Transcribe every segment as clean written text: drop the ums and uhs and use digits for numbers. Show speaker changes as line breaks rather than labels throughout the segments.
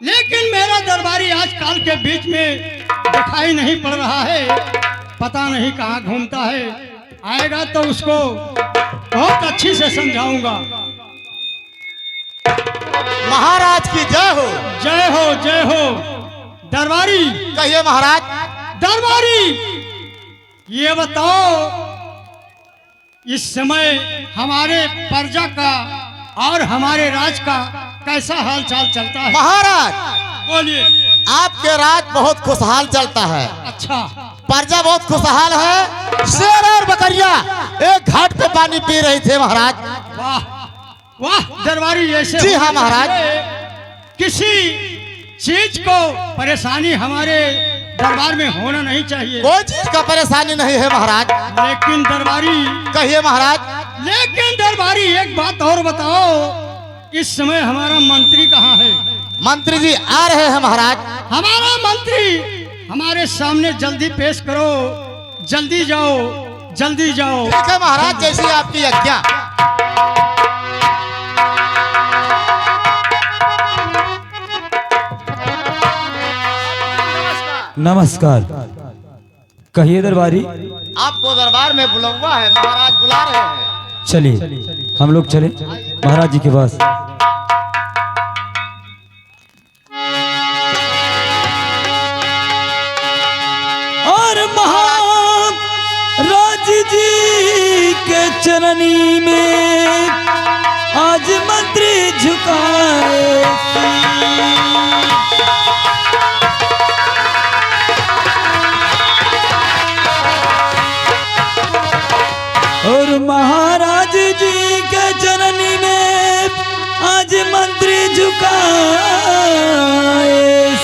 लेकिन मेरा दरबारी आजकल के बीच में दिखाई नहीं पड़ रहा है, पता नहीं कहाँ घूमता है। आएगा तो उसको बहुत अच्छी से समझाऊंगा।
महाराज की जय हो।
जय हो जय हो। दरबारी
कहिए महाराज।
दरबारी ये बताओ, इस समय हमारे प्रजा का और हमारे राज का कैसा हाल चाल चलता है?
महाराज
बोलिए।
आपके राज बहुत खुशहाल चलता है।
अच्छा।
प्रजा बहुत खुशहाल है। शेर और बकरिया एक घाट पे पानी पी रही थे महाराज।
वाह वाह दरबारी, ऐसे
जी हाँ महाराज।
किसी चीज को परेशानी हमारे दरबार में होना नहीं चाहिए।
कोई चीज का परेशानी नहीं है महाराज।
लेकिन दरबारी
कहिए महाराज।
लेकिन दरबारी एक बात और बताओ, इस समय हमारा मंत्री कहाँ है?
मंत्री जी आ रहे हैं महाराज।
हमारा मंत्री हमारे सामने जल्दी पेश करो। जल्दी जाओ जल्दी जाओ।
ठीक है महाराज, जैसी आपकी आज्ञा।
नमस्कार। कहिए दरबारी।
आपको दरबार में बुलवा है, महाराज बुला रहे हैं।
चलिए हम लोग चले महाराज जी के पास। और महाराज जी के चरनी में आज मंत्री झुकाए। और महाराज जी के जननी में आज मंत्री झुकाए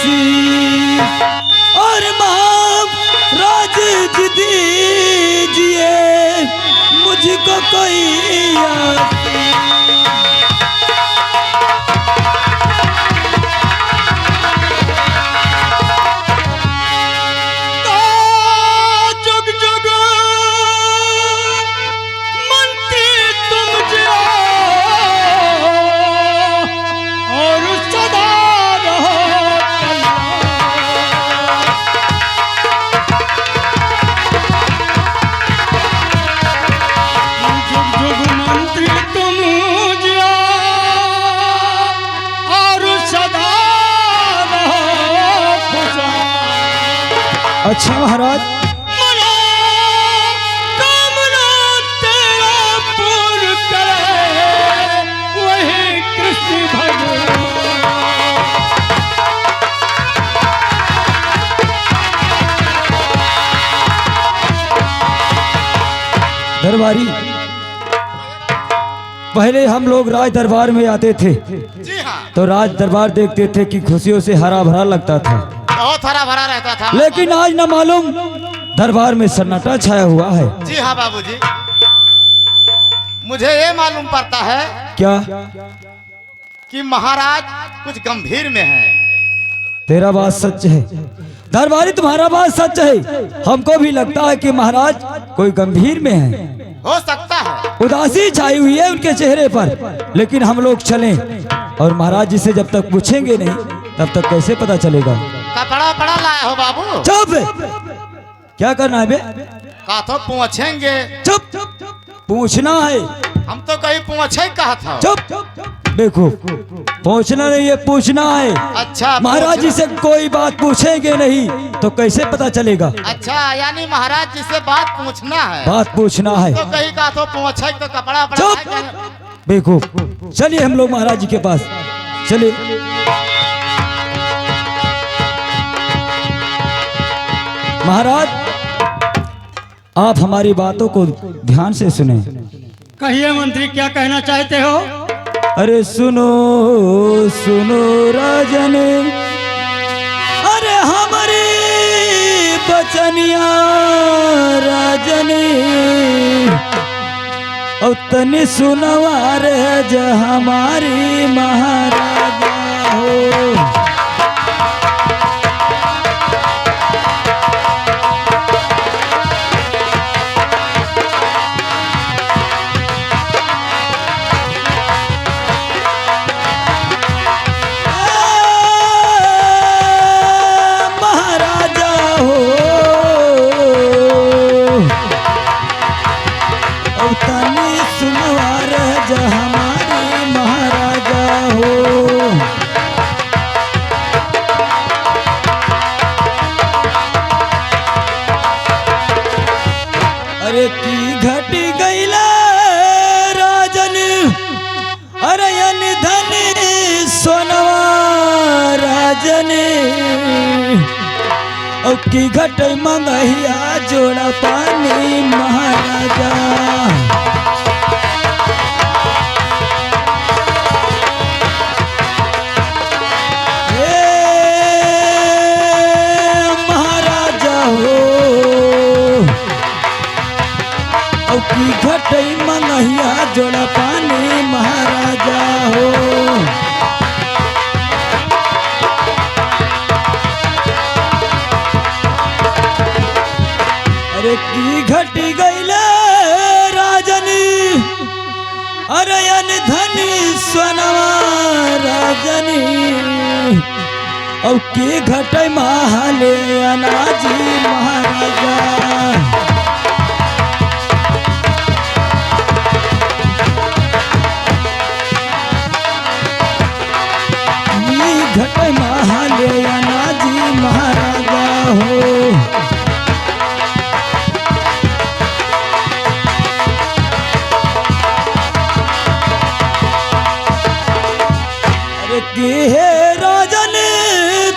सी। और महाराज जी दीजिए मुझको कोई याद। अच्छा महाराज।
कामना तेरा पूर्ण करे वही कृष्ण भगवान।
दरबारी पहले हम लोग राज दरबार में आते थे
जी हाँ।
तो राज दरबार देखते थे कि खुशियों से हरा भरा लगता था।
बहुत हरा भरा रहता था।
लेकिन आज न मालूम दरबार में सन्नाटा छाया हुआ है।
जी हाँ बाबूजी, मुझे ये मालूम पड़ता है
क्या?
कि महाराज कुछ गंभीर में है।
तेरा बात सच है दरबारी, तुम्हारा बात सच है। हमको भी लगता है कि महाराज कोई गंभीर में है।
हो सकता है
उदासी छाई हुई है उनके चेहरे पर। लेकिन हम लोग चलें और महाराज जी से जब तक पूछेंगे नहीं तब तक कैसे पता चलेगा?
कपड़ा पड़ा लाए हो बाबू?
चुप। क्या करना है बे?
कहा तो पूछेंगे।
चुप। पूछना है।
हम तो कहीं पूछे कहा था।
चुप। देखो पूछना नहीं है, पूछना है।
अच्छा
महाराज जी से कोई बात पूछेंगे नहीं तो कैसे पता चलेगा?
अच्छा, यानी महाराज जी से बात पूछना है।
बात पूछना है
तो कहीं कहा तो पूछे तो कपड़ा पड़ा
चुप।
लाए।
देखो चलिए हम लोग महाराज जी के पास चलिए। महाराज आप हमारी बातों को ध्यान से सुने।
कहिए मंत्री, क्या कहना चाहते हो?
अरे सुनो सुनो राजन, अरे हमारी बचनिया राजन, और तनी सुनवा रे ज हमारी महाराजा हो। राजनी और की घट मंगहिया जोड़ा पानी महाराजा। महाराजा हो और की घट मंगहिया जोड़ा पानी महाराजा हो। अरे की घटी गईले राजनी अरे अन धनी स्वनवा राजनी और की घटे महाले अनाजी महाराजा। घटे महाले अनाजी महाराजा हो। अरे के हे राजन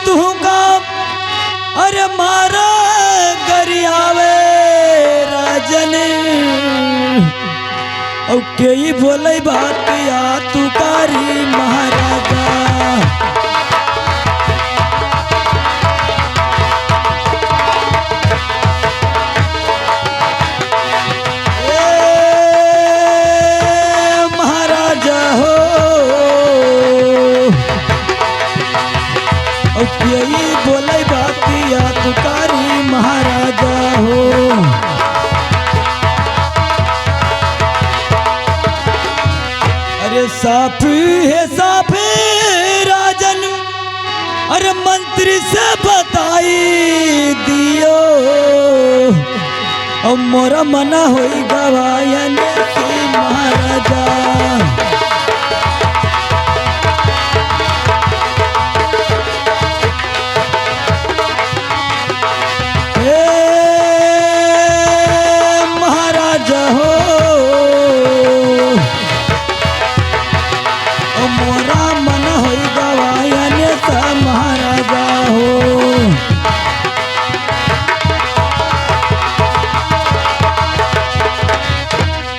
तू का अरे मारा गरियावे राजन और के ही बोले बात या तू कारी महाराजा। यही बोले बातिया तुकारी महाराजा हो। अरे साफी है साफी राजन अरे मंत्री से बताई दियो और मोरा मना होई गवायन की महाराजा।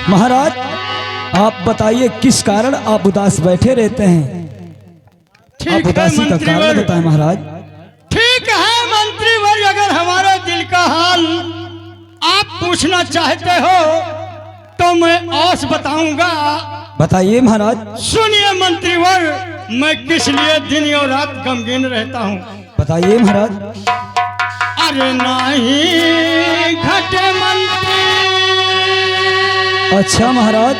महाराज आप बताइए किस कारण आप उदास बैठे रहते हैं? आप उदासी का कारण बताएं महाराज।
ठीक है मंत्रीवर, अगर हमारे दिल का हाल आप पूछना चाहते हो तो मैं औस बताऊंगा।
बताइए महाराज।
सुनिए मंत्रीवर, मैं किस लिए दिन और रात गमगीन रहता हूँ।
बताइए महाराज।
अरे नहीं घटे मंत्री।
अच्छा महाराज।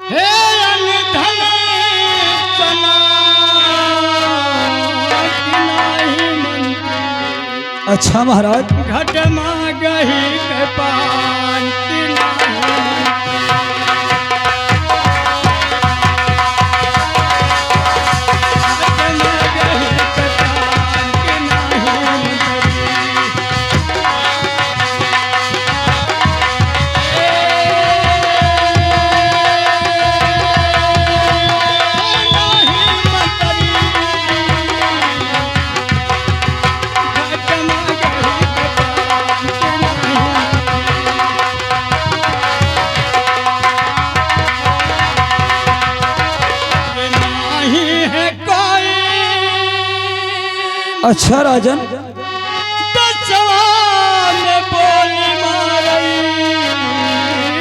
हे अनधन सना कि नहीं मंत्री।
अच्छा महाराज।
घट मागही के पान कि नहीं।
अच्छा राजन।
में बोली मारई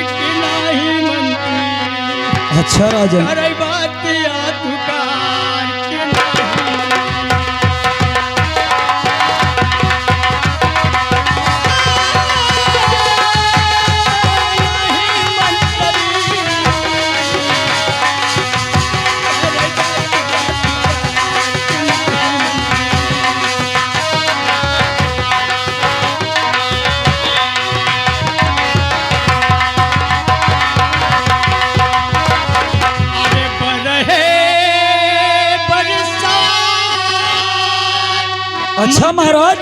कि नहीं मंत्री।
अच्छा राजन।
अरे बात या तुकार कि
अच्छा महाराज।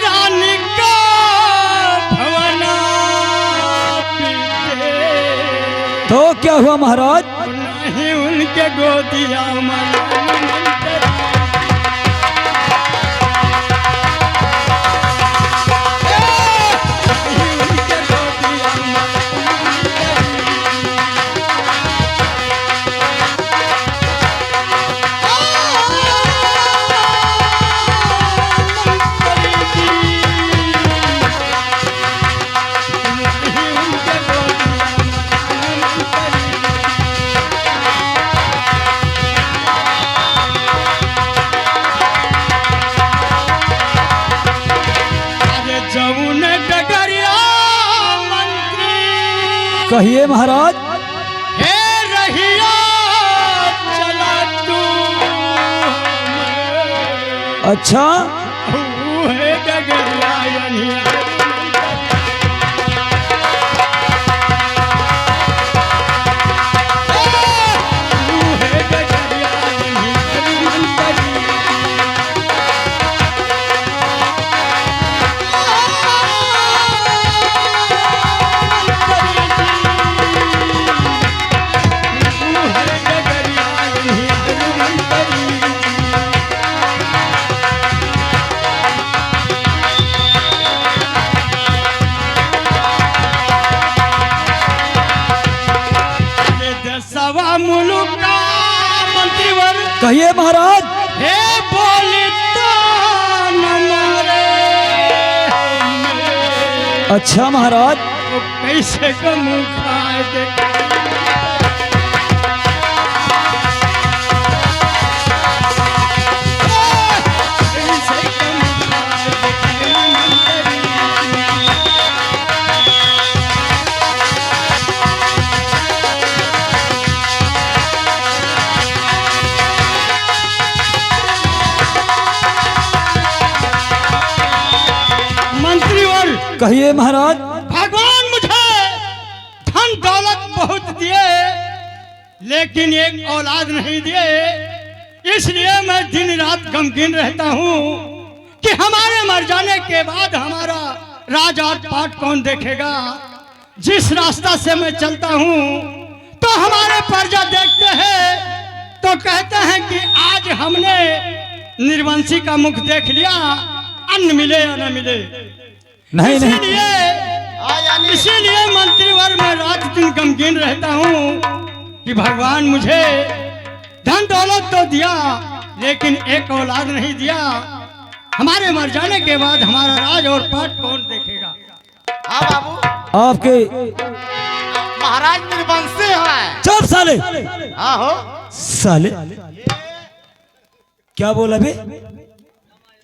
रानी का भवना पीते
तो क्या हुआ महाराज?
नहीं उनके गोदिया मन
कहिए महाराज।
हे रहिया चला तू
अच्छा
हे डगरिया यनिया मुल्क का मंत्रीवर
कहिए महाराज।
हे बोली तो न मारे
अच्छा महाराज।
तो कैसे का मुंह खाए के
कहिए महाराज।
भगवान मुझे धन दौलत बहुत दिए लेकिन एक औलाद नहीं दिए, इसलिए मैं दिन रात गमगीन रहता हूँ कि हमारे मर जाने के बाद हमारा राज और पाट कौन देखेगा। जिस रास्ता से मैं चलता हूँ तो हमारे प्रजा देखते हैं तो कहते हैं कि आज हमने निर्वंशी का मुख देख लिया, अन्न मिले या न मिले।
नहीं
इसीलिए मंत्रीवर में रात दिन गमगीन रहता हूँ कि भगवान मुझे धन दौलत तो दिया लेकिन एक औलाद नहीं दिया। हमारे मर जाने के बाद हमारा राज और पाट कौन देखेगा।
हाँ बाबू,
आपके
महाराज निर्वंशी है।
चुप साले।
हाँ हो
साले क्या बोला बे?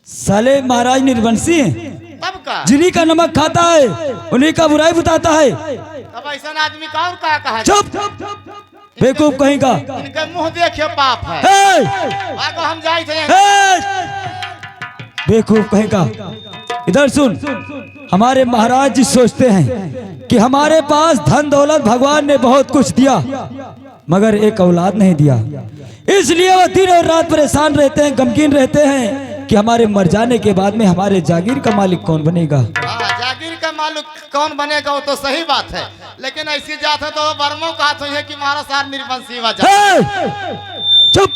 साले महाराज निर्वंशी हैं,
तब का
जिन्हीं का नमक खाता है उन्हीं का बुराई बताता है।
तब ऐसा आदमी का और क्या कहा।
चुप बेवकूफ कहीं का।
इनके मुंह देखे पाप है। आगो हम जाए थे।
बेवकूफ कहीं का। इधर सुन, हमारे महाराज जी सोचते हैं कि हमारे पास धन दौलत भगवान ने बहुत कुछ दिया मगर एक औलाद नहीं दिया, इसलिए वो दिन और रात परेशान रहते हैं, गमगीन रहते हैं कि हमारे मर जाने के बाद में हमारे जागीर का मालिक कौन बनेगा।
जागीर का मालिक कौन बनेगा वो तो सही बात है, लेकिन ऐसी जात है तो वर्मों का हाथ है कि महाराज सार निर्वंशी
चुप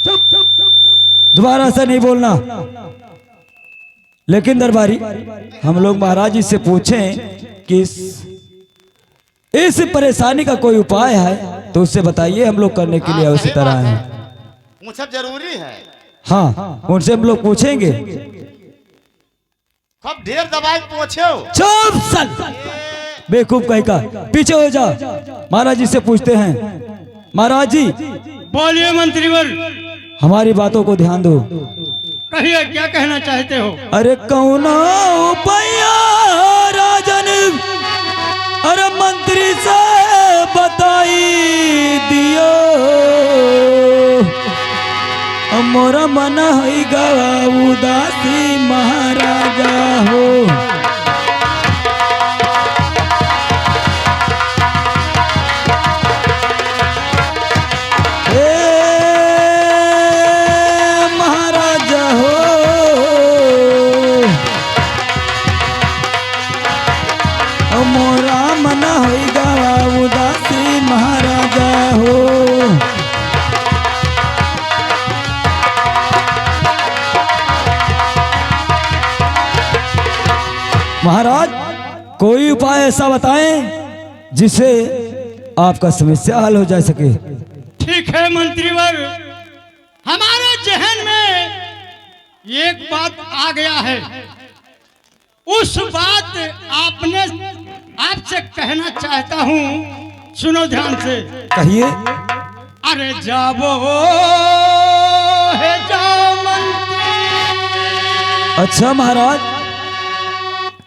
दोबारा से नहीं बोलना। लेकिन दरबारी हम लोग महाराज जी से पूछें कि इस परेशानी का कोई उपाय है तो उससे बताइए, हम लोग करने के लिए उसी तरह है।
मुझे जरूरी है।
हाँ उनसे हम लोग पूछेंगे।
कब ढेर दवाई पूछो।
चुप सल बेवकूफ कहीं का। पीछे हो जा, महाराज जी से पूछते हैं। महाराज जी
बोलिए मंत्रीवर।
हमारी बातों को ध्यान दो।
कहिए क्या कहना चाहते हो।
अरे कौना उपाया राजन, अरे मंत्री से बताई दियो, मोरा मन है गवा उदासी महाराजा हो। महाराजा हो मोरा मन है गवा उदासी महाराजा हो। महाराज कोई उपाय ऐसा बताएं जिससे आपका समस्या हल हो जा सके।
ठीक है मंत्रीवर, हमारे जहन में एक बात आ गया है, उस बात आपसे कहना चाहता हूँ, सुनो ध्यान से।
कहिए।
अरे जाबो है जाओ मंत्री।
अच्छा महाराज।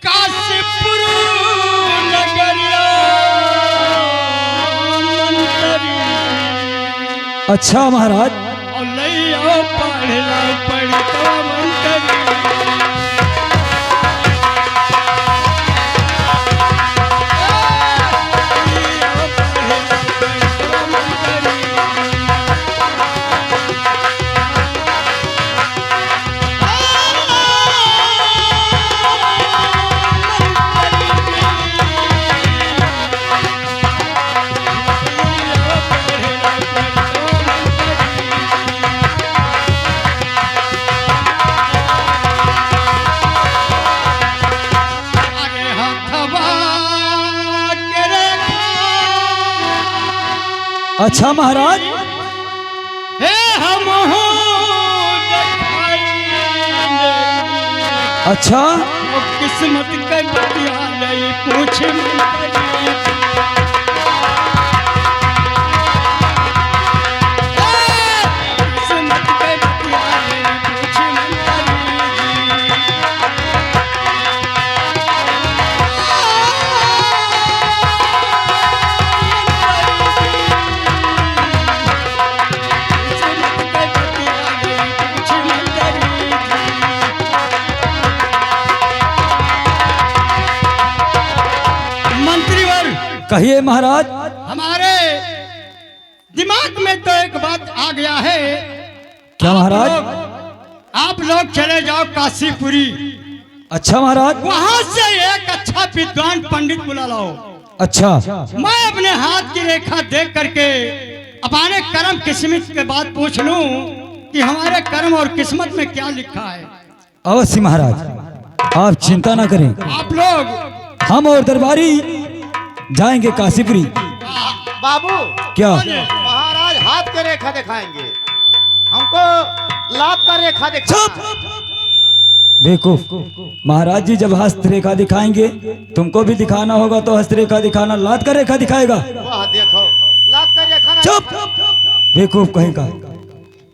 काशीपुर नगरिया
अच्छा महाराज।
और लइयो पढ़ला पढ़ता मंतरी
अच्छा महाराज।
हे हम
अच्छा
किस्मत के बतिया नहीं पूछ मंतरी किस्मत के बतिया नहीं पूछ मंतरी
कहिए महाराज।
हमारे दिमाग में तो एक बात आ गया है।
क्या महाराज?
आप लोग चले जाओ काशीपुरी।
अच्छा महाराज।
वहां से एक अच्छा विद्वान पंडित बुला लाओ।
अच्छा।
मैं अपने हाथ की रेखा देख करके अपने कर्म किस्मत के बाद पूछ लूं कि हमारे कर्म और किस्मत में क्या लिखा है।
अवश्य महाराज, आप चिंता ना करें।
आप लोग
हम और दरबारी जाएंगे काशीपुरी।
बाबू
क्या?
महाराज हाथ के रेखा दिखाएंगे, हमको लात का रेखा दिखाना है।
बेवकूफ, महाराज जी जब हस्त रेखा दिखाएंगे तुमको भी दिखाना होगा, तो हस्त रेखा दिखाना, लात का रेखा दिखाएगा।
वाह देखो, लात का रेखा ना।
चुप बेवकूफ कहेगा।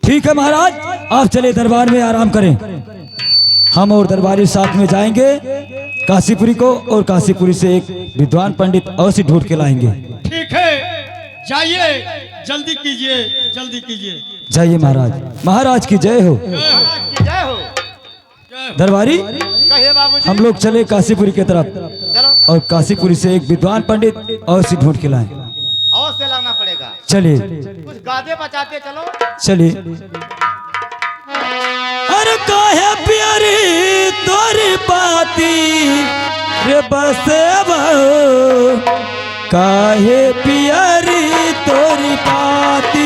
ठीक है महाराज, आप चले दरबार में आराम करें। हम और दरबारी साथ में जाएंगे काशीपुरी को, और काशीपुरी से एक विद्वान पंडित अवश्य ढूंढ के लाएंगे।
ठीक है, जाइए, जल्दी कीजिए, जल्दी कीजिए।
जाइए महाराज। महाराज की जय हो।
महाराज की जय हो।
दरबारी
कहिए बाबूजी।
हम लोग चले काशीपुरी की तरफ,
चलो
और काशीपुरी से एक विद्वान पंडित अवश्य ढूंढ के लाएं।
अवश्य लाना पड़ेगा।
चलिए
कुछ गादे बचाते चलो।
चलिए। अरे काहे प्यारी तोरी पाती रे बसेवा, काहे प्यारी तोरी पाती।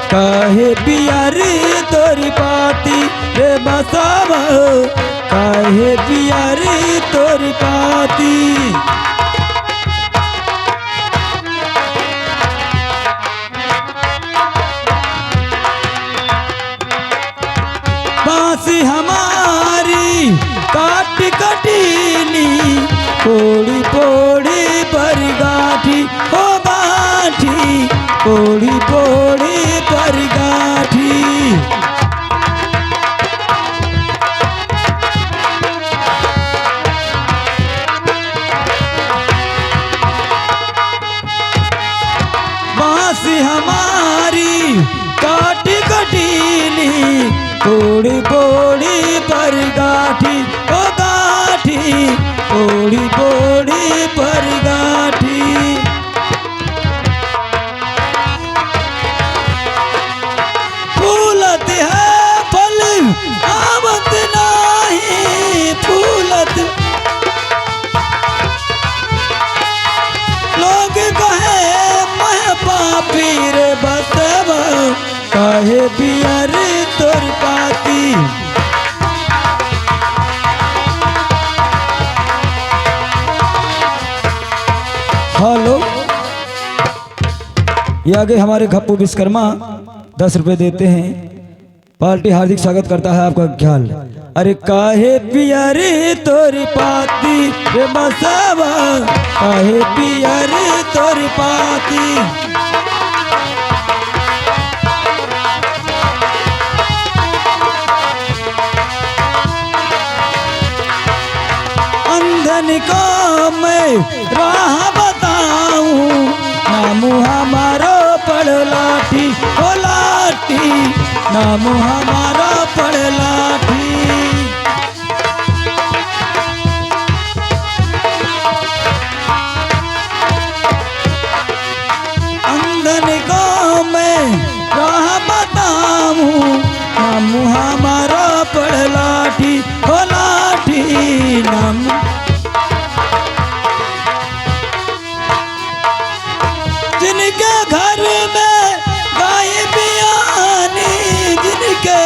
काहे पियारी तोरी पाती रे बसावा, काहे पियारी तोरी पाती। बांसी हमारी काट कटीली, पोड़ी पोड़ी पर गाठी हो गाठी, पोड़ी पोड़ी पर गाठी। बांसी हमारी काट कटीली, पोड़ी पोड़ी पर गाठी ओ गाठी, पोड़ी पोड़ी पर गाठी। फूलत है फल आवत नाही, फूलत लोग कहे मैं पापी रे बतवा, काहे पियर तोर पाती। ये आगे हमारे गप्पू विश्वकर्मा 10 रुपए देते हैं। पार्टी हार्दिक स्वागत करता है आपका ख्याल। अरे काहे पिया रे तोरी पाती रे बसावा, काहे पिया रे तोरी पाती। अंधन को मैं राह बताऊं, नाम हमारो पड़ लाठी ओ लाठी, नाम हमारा पड़ लाठी। अंधन को मैं राह बताऊं, नाम हमारा पड़ लाठी ओ लाठी, नाम। जिनके घर में गाय बियानी, जिनके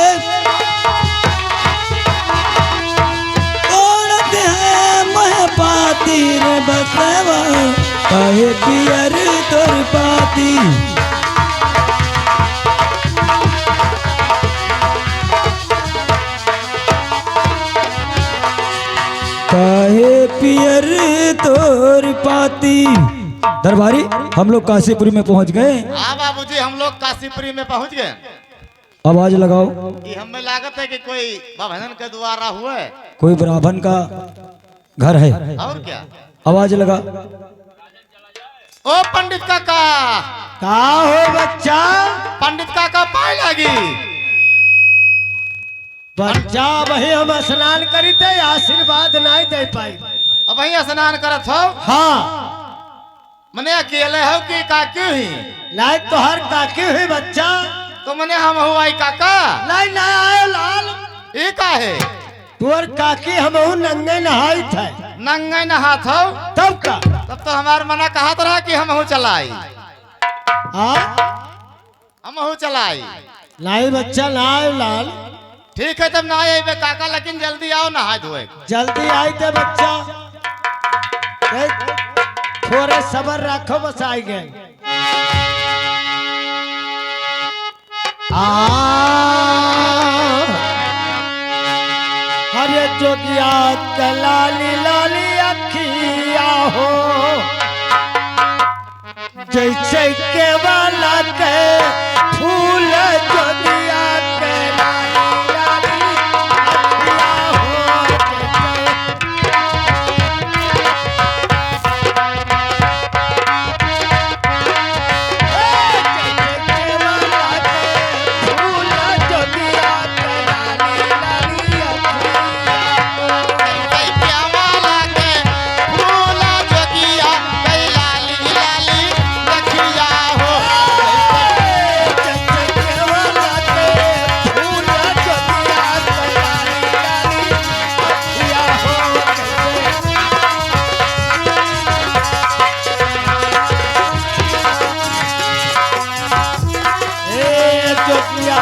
औरत है मैं पाती रे बसवा, काहे पियर तोर पाती। काहे पियर तोर पाती। दरबारी हम लोग काशीपुरी में पहुंच गए।
हाँ बाबूजी, हम लोग काशीपुरी में पहुंच गए।
आवाज लगाओ।
कि हमें लागत है कि कोई बाभन के द्वारा हुआ है,
कोई ब्राह्मण का घर है।
और क्या?
आवाज लगा।
ओ पंडित काका,
का हो बच्चा?
पंडित काका पाए लगी।
बच्चा वही हम स्नान करी थे, आशीर्वाद नहीं दे पाई।
अब वही स्नान करत हो?
हाँ,
मने अकेले हो कि काकी ही?
लाइक तो हर काकी हुई बच्चा।
तो मने हम हुआ काका?
नहीं नहीं आयो लाल,
ये का है?
तुअर काकी हम नंगे नहाई थे।
नंगे नहात हो?
तब का?
तब तो हमार मना कहा रहा कि हम हूँ चलाई।
हाँ,
हम हूँ चलाई।
नहीं बच्चा ना आयो लाल।
ठीक है, तब ना आए काका, लेकिन जल्दी आओ नहा धोए।
जल्दी आई थे बच्चा, थोड़े सबर रखो, बस आई गए। हरे जोगिया के लाली लाली अखिया हो, जैसे के वाला के फूल जोगिया के लाली लाली अखिया हो,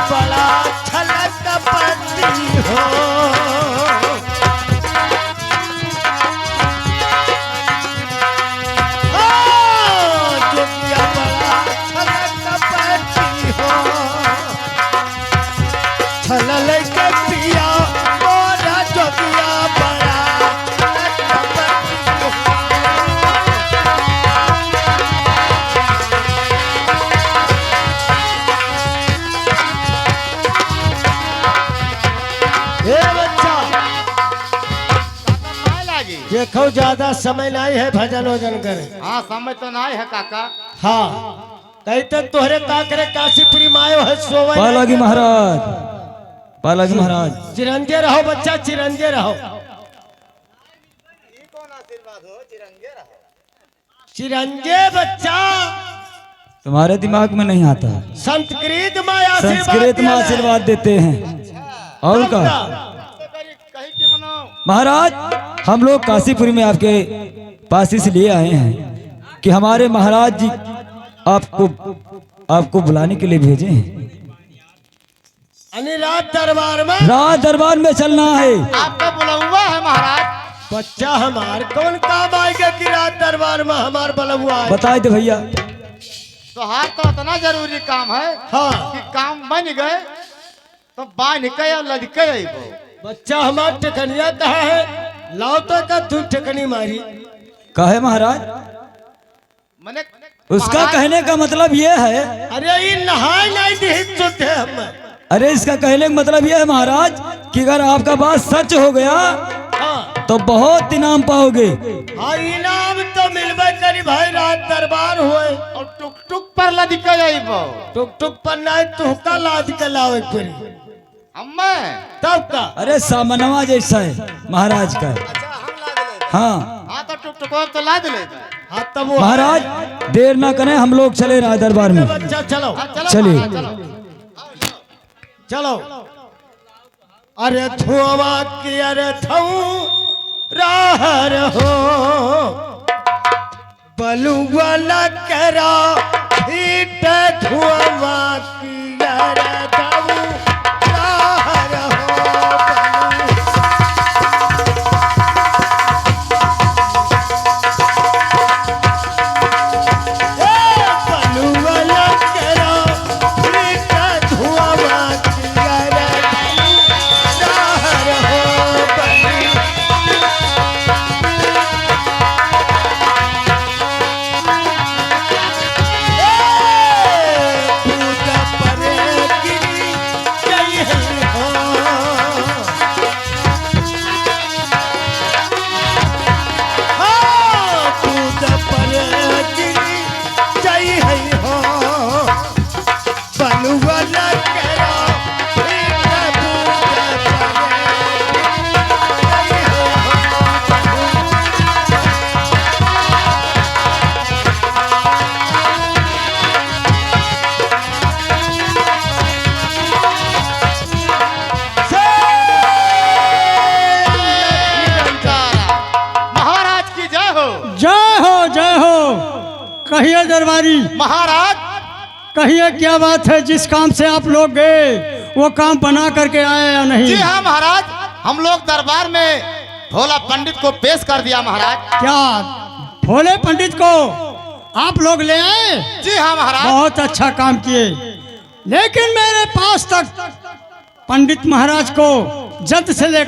बड़ा छलक पड़ती हो, जोगिया बड़ा छलक पड़ती हो, छलल के पिया मोरा जोगिया बड़ा छलक पड़ती हो। देखो ज्यादा समय नहीं है भजन वजन करे।
हाँ, समय तो नहीं है काका।
हाँ, कहते तोहरे का करे काशीपुरी मायो है सोवे।
पालागी महाराज, पालागी महाराज,
चिरंजे रहो बच्चा, चिरंजे रहो। चिरंजे बच्चा,
तुम्हारे दिमाग में नहीं आता।
संस्कृत में
संस्कृत में आशीर्वाद देते हैं। और का महाराज, हम लोग काशीपुरी में आपके पास इसलिए आए हैं कि हमारे महाराज जी आपको बुलाने के लिए भेजे हैं।
रात दरबार में,
रात दरबार में चलना है।
आपका बुलावा है महाराज।
बच्चा हमार कौन काम आएगा कि रात दरबार में हमार बुलावा है?
बताए दे भैया।
तोहार तो इतना जरूरी काम है
हाँ
कि काम बन गए तो बांध के और लदके अइबो।
बच्चा हमार ठकनिया कहा है लाओ तो का तू ठकनी मारी।
कहे महाराज,
मने
उसका
महाराज-
कहने का मतलब ये है,
अरे ये नहाए नहीं दी तो थे हम।
अरे इसका कहने का मतलब ये है महाराज कि अगर आपका बात सच हो गया
हाँ
तो बहुत इनाम पाओगे।
हाँ इनाम तो मिलबे करी भाई, रात दरबार हुए
और टुक टुक पर लदके अइबो।
टुक टुक पर नहीं तुहका लाद के लावे पड़ी
हम्मे
तब का।
अरे सामनवा जैसा है महाराज का। हाँ
हाँ तो टुक टुक तो लाद ले।
हाँ तब वो
महाराज देर ना करें, हम लोग चले राज दरबार में।
बच्चा चलो
हाँ, चलो
चलिए।
महाराज, चलो।
चलो। अरे धुआं की अरे थऊ राह रहो बलुआ करा हिट धुआं की अरे थऊ राह रहो बलुआ करा हिट धुआं की अरे
महाराज की जय हो।
जय हो कहिए दरबारी,
महाराज
कहिए क्या बात है। जिस काम से आप लोग गए वो काम बना करके आए या नहीं?
जी हाँ महाराज, हम लोग दरबार में भोला पंडित को पेश कर दिया महाराज।
क्या भोले पंडित को आप लोग ले आए?
जी हाँ महाराज।
बहुत अच्छा काम किए, लेकिन मेरे पास तक पंडित महाराज को जल्द से लेकर